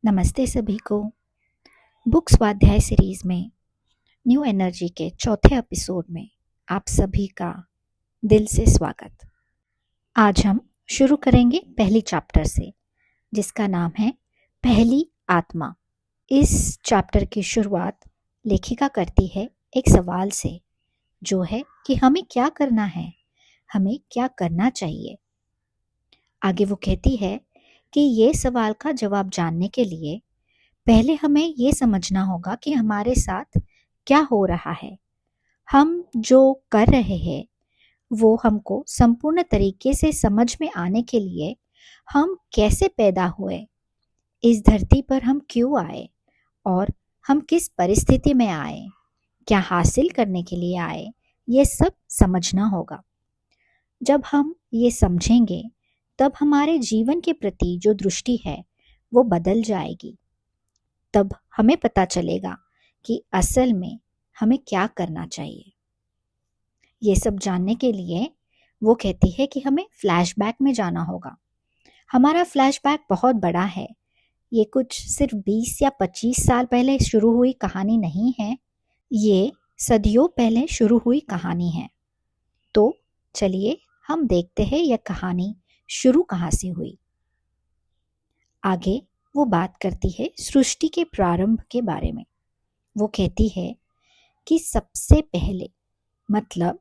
नमस्ते सभी को। बुक स्वाध्याय सीरीज में न्यू एनर्जी के चौथे एपिसोड में आप सभी का दिल से स्वागत। आज हम शुरू करेंगे पहली चैप्टर से, जिसका नाम है पहली आत्मा। इस चैप्टर की शुरुआत लेखिका करती है एक सवाल से, जो है कि हमें क्या करना है, हमें क्या करना चाहिए। आगे वो कहती है कि ये सवाल का जवाब जानने के लिए पहले हमें ये समझना होगा कि हमारे साथ क्या हो रहा है। हम जो कर रहे हैं वो हमको संपूर्ण तरीके से समझ में आने के लिए हम कैसे पैदा हुए, इस धरती पर हम क्यों आए और हम किस परिस्थिति में आए, क्या हासिल करने के लिए आए, ये सब समझना होगा। जब हम ये समझेंगे तब हमारे जीवन के प्रति जो दृष्टि है वो बदल जाएगी। तब हमें पता चलेगा कि असल में हमें क्या करना चाहिए। ये सब जानने के लिए वो कहती है कि हमें फ्लैशबैक में जाना होगा। हमारा फ्लैशबैक बहुत बड़ा है। ये कुछ सिर्फ 20 या 25 साल पहले शुरू हुई कहानी नहीं है, ये सदियों पहले शुरू हुई कहानी है। तो चलिए हम देखते हैं यह कहानी शुरू कहाँ से हुई। आगे वो बात करती है सृष्टि के प्रारंभ के बारे में। वो कहती है कि सबसे पहले, मतलब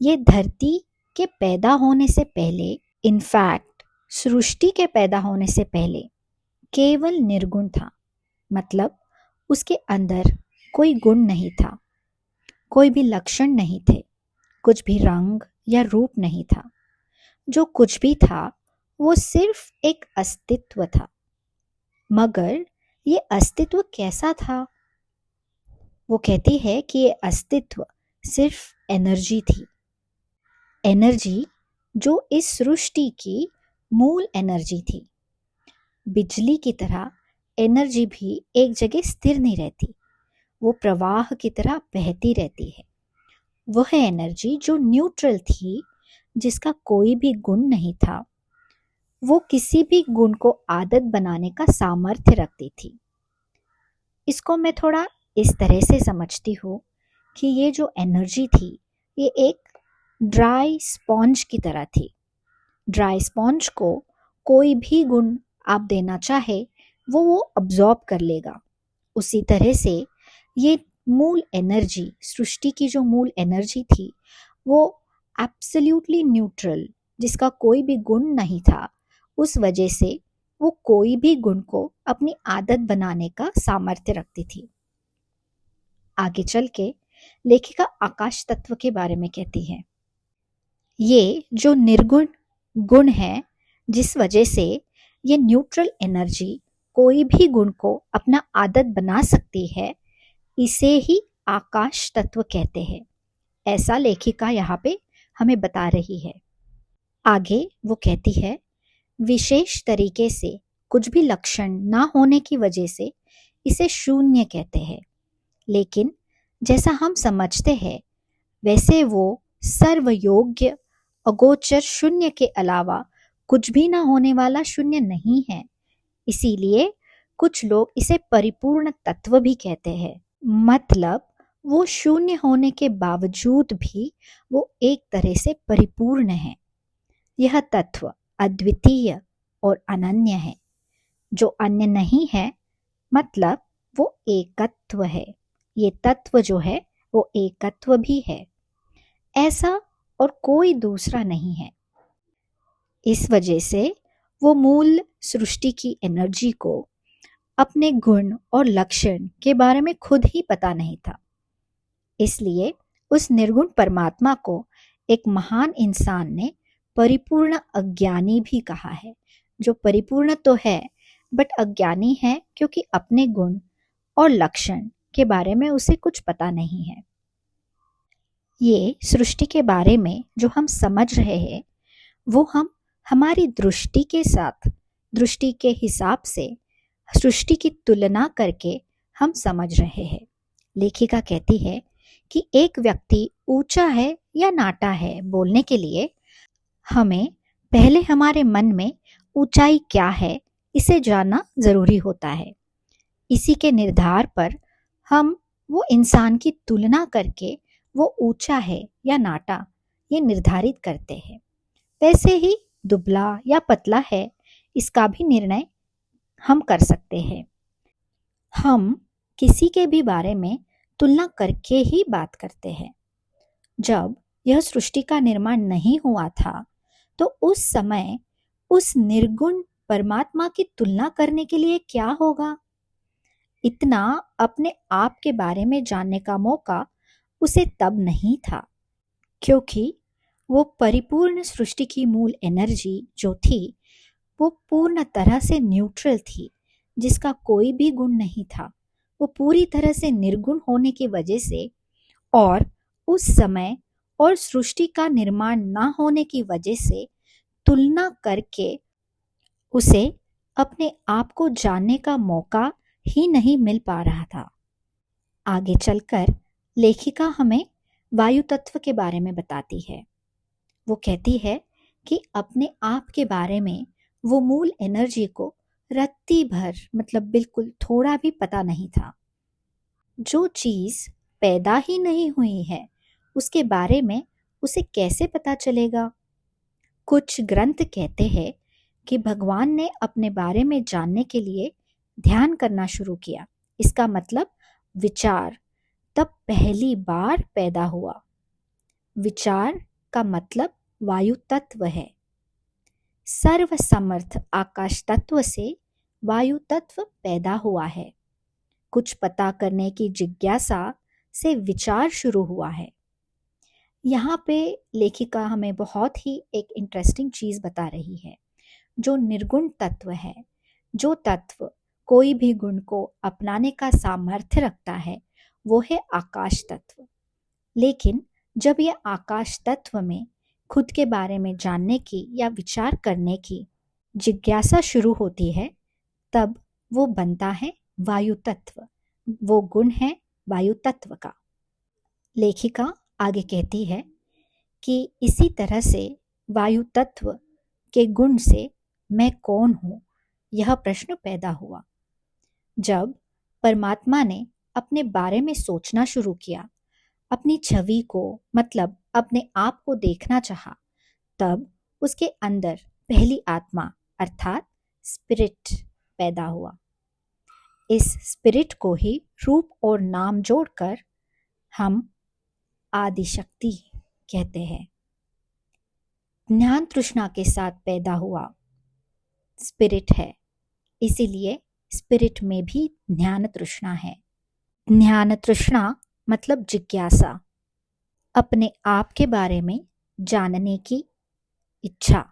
ये धरती के पैदा होने से पहले, इनफैक्ट सृष्टि के पैदा होने से पहले केवल निर्गुण था। मतलब उसके अंदर कोई गुण नहीं था, कोई भी लक्षण नहीं थे, कुछ भी रंग या रूप नहीं था। जो कुछ भी था वो सिर्फ एक अस्तित्व था। मगर ये अस्तित्व कैसा था? वो कहती है कि ये अस्तित्व सिर्फ एनर्जी थी। एनर्जी जो इस सृष्टि की मूल एनर्जी थी। बिजली की तरह एनर्जी भी एक जगह स्थिर नहीं रहती, वो प्रवाह की तरह बहती रहती है। वह एनर्जी जो न्यूट्रल थी, जिसका कोई भी गुण नहीं था, वो किसी भी गुण को आदत बनाने का सामर्थ्य रखती थी। इसको मैं थोड़ा इस तरह से समझती हूँ कि ये जो एनर्जी थी ये एक ड्राई स्पॉन्ज की तरह थी। ड्राई स्पॉन्ज को कोई भी गुण आप देना चाहे वो अब्जॉर्ब कर लेगा। उसी तरह से ये मूल एनर्जी, सृष्टि की जो मूल एनर्जी थी, वो एब्सोल्युटली न्यूट्रल, जिसका कोई भी गुण नहीं था, उस वजह से वो कोई भी गुण को अपनी आदत बनाने का सामर्थ्य रखती थी। आगे चल के लेखिका आकाश तत्व के बारे में कहती है, ये जो निर्गुण गुण है, जिस वजह से ये न्यूट्रल एनर्जी कोई भी गुण को अपना आदत बना सकती है, इसे ही आकाश तत्व कहते हैं। ऐसा लेखिका यहाँ पे हमें बता रही है। आगे वो कहती है, विशेष तरीके से कुछ भी लक्षण ना होने की वजह से इसे शून्य कहते हैं। लेकिन जैसा हम समझते हैं वैसे वो सर्वयोग्य अगोचर शून्य के अलावा कुछ भी ना होने वाला शून्य नहीं है। इसीलिए कुछ लोग इसे परिपूर्ण तत्व भी कहते हैं। मतलब वो शून्य होने के बावजूद भी वो एक तरह से परिपूर्ण है। यह तत्व अद्वितीय और अनन्य है, जो अन्य नहीं है, मतलब वो एकत्व है। ये तत्व जो है वो एकत्व भी है, ऐसा और कोई दूसरा नहीं है। इस वजह से वो मूल सृष्टि की एनर्जी को अपने गुण और लक्षण के बारे में खुद ही पता नहीं था। इसलिए उस निर्गुण परमात्मा को एक महान इंसान ने परिपूर्ण अज्ञानी भी कहा है, जो परिपूर्ण तो है बट अज्ञानी है, क्योंकि अपने गुण और लक्षण के बारे में उसे कुछ पता नहीं है। ये सृष्टि के बारे में जो हम समझ रहे हैं वो हम हमारी दृष्टि के साथ, दृष्टि के हिसाब से सृष्टि की तुलना करके हम समझ रहे हैं। लेखिका कहती है कि एक व्यक्ति ऊंचा है या नाटा है बोलने के लिए हमें पहले हमारे मन में ऊंचाई क्या है इसे जानना जरूरी होता है। इसी के निर्धार पर हम वो इंसान की तुलना करके वो ऊंचा है या नाटा ये निर्धारित करते हैं। वैसे ही दुबला या पतला है इसका भी निर्णय हम कर सकते हैं। हम किसी के भी बारे में तुलना करके ही बात करते हैं। जब यह सृष्टि का निर्माण नहीं हुआ था तो उस समय उस निर्गुण परमात्मा की तुलना करने के लिए क्या होगा? इतना अपने आप के बारे में जानने का मौका उसे तब नहीं था, क्योंकि वो परिपूर्ण सृष्टि की मूल एनर्जी जो थी वो पूर्ण तरह से न्यूट्रल थी, जिसका कोई भी गुण नहीं था। वो पूरी तरह से निर्गुण होने की वजह से और उस समय और सृष्टि का निर्माण ना होने की वजह से तुलना करके उसे अपने आप को जानने का मौका ही नहीं मिल पा रहा था। आगे चलकर लेखिका हमें वायु तत्व के बारे में बताती है। वो कहती है कि अपने आप के बारे में वो मूल एनर्जी को रत्ती भर मतलब बिल्कुल थोड़ा भी पता नहीं था। जो चीज पैदा ही नहीं हुई है उसके बारे में उसे कैसे पता चलेगा? कुछ ग्रंथ कहते हैं कि भगवान ने अपने बारे में जानने के लिए ध्यान करना शुरू किया। इसका मतलब विचार तब पहली बार पैदा हुआ। विचार का मतलब वायु तत्व है। सर्वसमर्थ आकाश तत्व से वायु तत्व पैदा हुआ है। कुछ पता करने की जिज्ञासा से विचार शुरू हुआ है। यहाँ पे लेखिका हमें बहुत ही एक इंटरेस्टिंग चीज बता रही है। जो निर्गुण तत्व है, जो तत्व कोई भी गुण को अपनाने का सामर्थ्य रखता है, वो है आकाश तत्व। लेकिन जब यह आकाश तत्व में खुद के बारे में जानने की या विचार करने की जिज्ञासा शुरू होती है, तब वो बनता है वायु तत्व। वो गुण है वायु तत्व का। लेखिका आगे कहती है कि इसी तरह से वायु तत्व के गुण से मैं कौन हूँ, यह प्रश्न पैदा हुआ। जब परमात्मा ने अपने बारे में सोचना शुरू किया, अपनी छवि को मतलब अपने आप को देखना चाहा, तब उसके अंदर पहली आत्मा अर्थात स्पिरिट पैदा हुआ। इस स्पिरिट को ही रूप और नाम जोड़कर हम आदिशक्ति कहते हैं। ज्ञान तृष्णा के साथ पैदा हुआ स्पिरिट है, इसीलिए स्पिरिट में भी ज्ञान तृष्णा है। ज्ञान तृष्णा मतलब जिज्ञासा, अपने आप के बारे में जानने की इच्छा।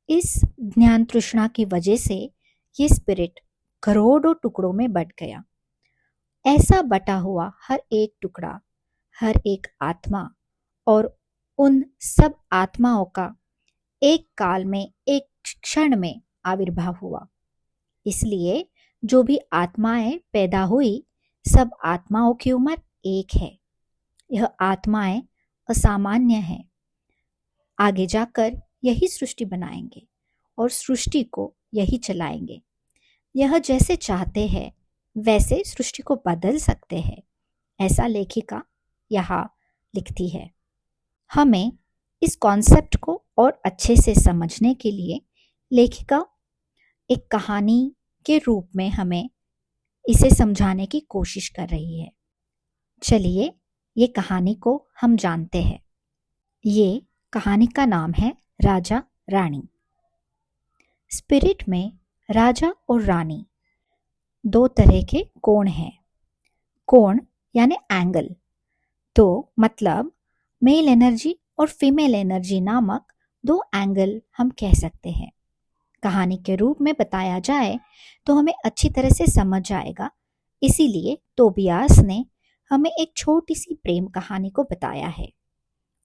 इस ज्ञान तृष्णा की वजह से ये स्पिरिट करोड़ों टुकड़ों में बट गया। ऐसा बटा हुआ हर एक टुकड़ा, हर एक आत्मा और उन सब आत्माओं का एक काल में एक क्षण में आविर्भाव हुआ। इसलिए जो भी आत्माएं पैदा हुई, सब आत्माओं की उम्र एक है। यह आत्माएं असामान्य हैं। आगे जाकर यही सृष्टि बनाएंगे और सृष्टि को यही चलाएंगे। यह जैसे चाहते हैं वैसे सृष्टि को बदल सकते हैं, ऐसा लेखिका यहाँ लिखती है। हमें इस कॉन्सेप्ट को और अच्छे से समझने के लिए लेखिका एक कहानी के रूप में हमें इसे समझाने की कोशिश कर रही है। चलिए ये कहानी को हम जानते हैं। ये कहानी का नाम है राजा रानी। स्पिरिट में राजा और रानी दो तरह के कोण हैं। कोण यानी एंगल, तो मतलब मेल एनर्जी और फीमेल एनर्जी नामक दो एंगल हम कह सकते हैं। कहानी के रूप में बताया जाए तो हमें अच्छी तरह से समझ आएगा, इसीलिए तोबियास ने हमें एक छोटी सी प्रेम कहानी को बताया है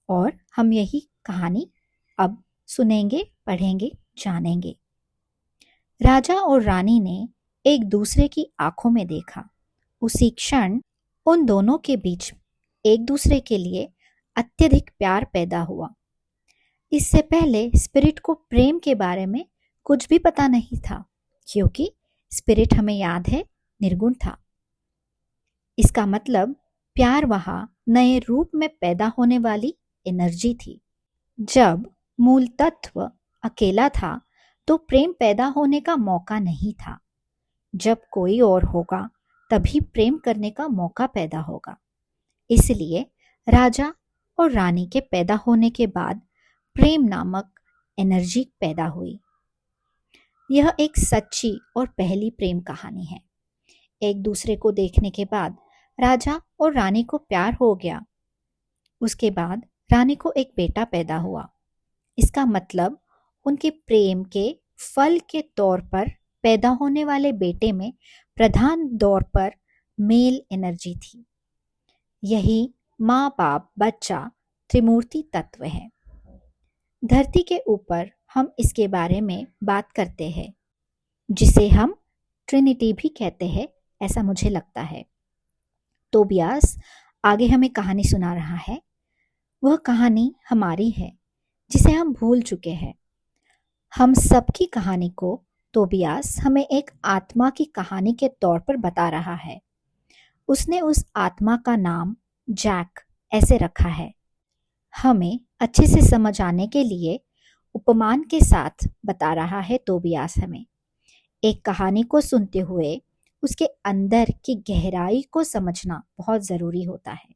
और हम यही कहानी अब सुनेंगे, पढ़ेंगे, जानेंगे। राजा और रानी ने एक दूसरे की आंखों में देखा। उसी क्षण उन दोनों के बीच एक दूसरे के लिए अत्यधिक प्यार पैदा हुआ। इससे पहले स्पिरिट को प्रेम के बारे में कुछ भी पता नहीं था, क्योंकि स्पिरिट हमें याद है निर्गुण था। इसका मतलब प्यार वहां नए रूप में पैदा होने वाली एनर्जी थी। जब मूल तत्व अकेला था तो प्रेम पैदा होने का मौका नहीं था। जब कोई और होगा तभी प्रेम करने का मौका पैदा होगा। इसलिए राजा और रानी के पैदा होने के बाद प्रेम नामक एनर्जी पैदा हुई। यह एक सच्ची और पहली प्रेम कहानी है। एक दूसरे को देखने के बाद राजा और रानी को प्यार हो गया। उसके बाद रानी को एक बेटा पैदा हुआ। इसका मतलब उनके प्रेम के फल के तौर पर पैदा होने वाले बेटे में प्रधान तौर पर मेल एनर्जी थी। यही माँ बाप बच्चा त्रिमूर्ति तत्व है। धरती के ऊपर हम इसके बारे में बात करते हैं, जिसे हम ट्रिनिटी भी कहते हैं, ऐसा मुझे लगता है। तोबियास आगे हमें कहानी सुना रहा है। वह कहानी हमारी है जिसे हम भूल चुके हैं। हम सबकी कहानी को तोबियास हमें एक आत्मा की कहानी के तौर पर बता रहा है। उसने उस आत्मा का नाम जैक ऐसे रखा है। हमें अच्छे से समझ आने के लिए उपमान के साथ बता रहा है तोबियास हमें। एक कहानी को सुनते हुए उसके अंदर की गहराई को समझना बहुत ज़रूरी होता है।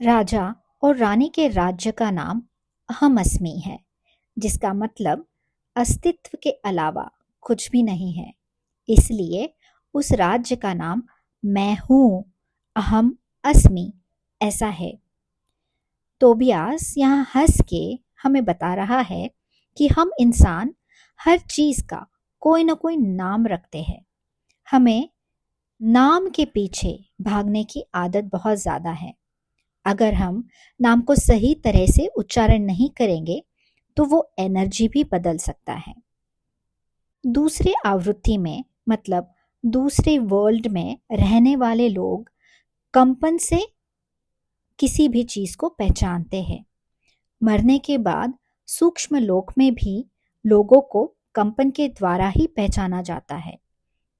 राजा और रानी के राज्य का नाम अहम अस्मि है, जिसका मतलब अस्तित्व के अलावा कुछ भी नहीं है। इसलिए उस राज्य का नाम मैं हूँ, अहम अस्मि ऐसा है। तोबियास यहाँ हंस के हमें बता रहा है कि हम इंसान हर चीज़ का कोई ना कोई नाम रखते हैं। हमें नाम के पीछे भागने की आदत बहुत ज़्यादा है। अगर हम नाम को सही तरह से उच्चारण नहीं करेंगे तो वो एनर्जी भी बदल सकता है। दूसरे आवृत्ति में मतलब दूसरे वर्ल्ड में रहने वाले लोग कंपन से किसी भी चीज़ को पहचानते हैं। मरने के बाद सूक्ष्म लोक में भी लोगों को कंपन के द्वारा ही पहचाना जाता है।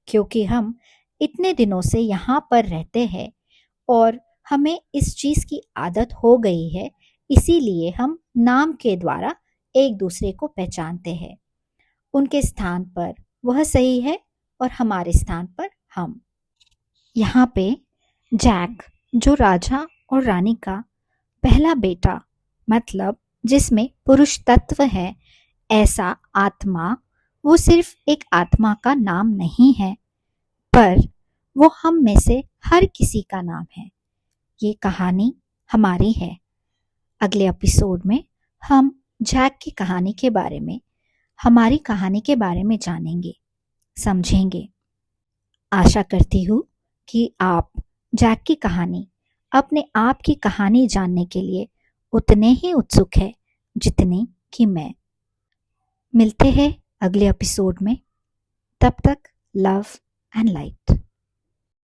क्योंकि हम इतने दिनों से यहाँ पर रहते हैं और हमें इस चीज़ की आदत हो गई है, इसीलिए हम नाम के द्वारा एक दूसरे को पहचानते हैं। उनके स्थान पर वह सही है और हमारे स्थान पर हम। यहाँ पे जैक जो राजा और रानी का पहला बेटा मतलब जिसमें पुरुष तत्व है, ऐसा आत्मा, वो सिर्फ एक आत्मा का नाम नहीं है, पर वो हम में से हर किसी का नाम है। ये कहानी हमारी है। अगले एपिसोड में हम जैक की कहानी के बारे में, हमारी कहानी के बारे में जानेंगे, समझेंगे। आशा करती हूँ कि आप जैक की कहानी, अपने आप की कहानी जानने के लिए उतने ही उत्सुक है जितनी कि मैं। मिलते हैं अगले एपिसोड में। तब तक लव एंड लाइट।